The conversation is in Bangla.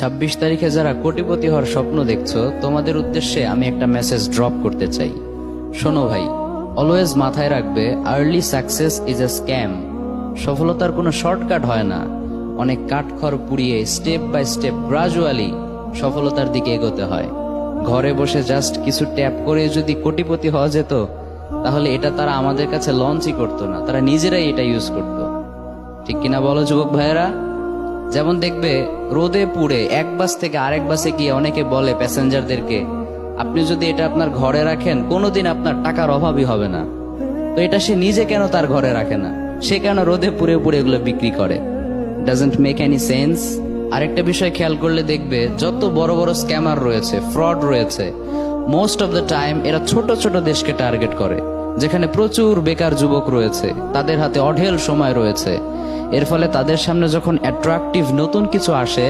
26 তারিখে যারা কোটিপতি হওয়ার স্বপ্ন দেখছো, তোমাদের উদ্দেশ্যে আমি একটা মেসেজ ড্রপ করতে চাই। শোনো ভাই, অলওয়েজ মাথায় রাখবে, early success is a scam. সফলতার কোনো শর্টকাট হয় না। অনেক কাঠখড় পুড়িয়ে স্টেপ বাই স্টেপ গ্রাজুয়ালি সফলতার দিকে এগোতে হয়। ঘরে বসে জাস্ট কিছু ট্যাপ করে যদি কোটিপতি হওয়া যেত, তাহলে এটা তারা আমাদের কাছে লঞ্চই করতো না, তারা নিজেরাই এটা ইউজ করতো। ঠিক কিনা বলো যুবক ভাইয়েরা? যেমন দেখবে, রোদে পুড়ে এক বাস থেকে আরেক বাসে গিয়ে অনেকে বলে প্যাসেঞ্জারদেরকে, আপনি যদি এটা আপনার ঘরে রাখেন কোনোদিন আপনার টাকার অভাবই হবে না। তো এটা সে নিজে কেন তার ঘরে রাখে না? সে কেন রোদে পুড়ে পুড়ে এগুলো বিক্রি করে? Doesn't make any sense. আরেকটা বিষয় খেয়াল করলে দেখবে, যত বড় বড় স্ক্যামার রয়েছে, ফ্রড রয়েছে, মোস্ট অফ দ্য টাইম এরা ছোট ছোট দেশকে টার্গেট করে, যেখানে প্রচুর বেকার যুবক রয়েছে, তাদের হাতে অঢেল সময় রয়েছে। এর ফলে তাদের সামনে যখন অ্যাট্রাকটিভ নতুন কিছু আসে,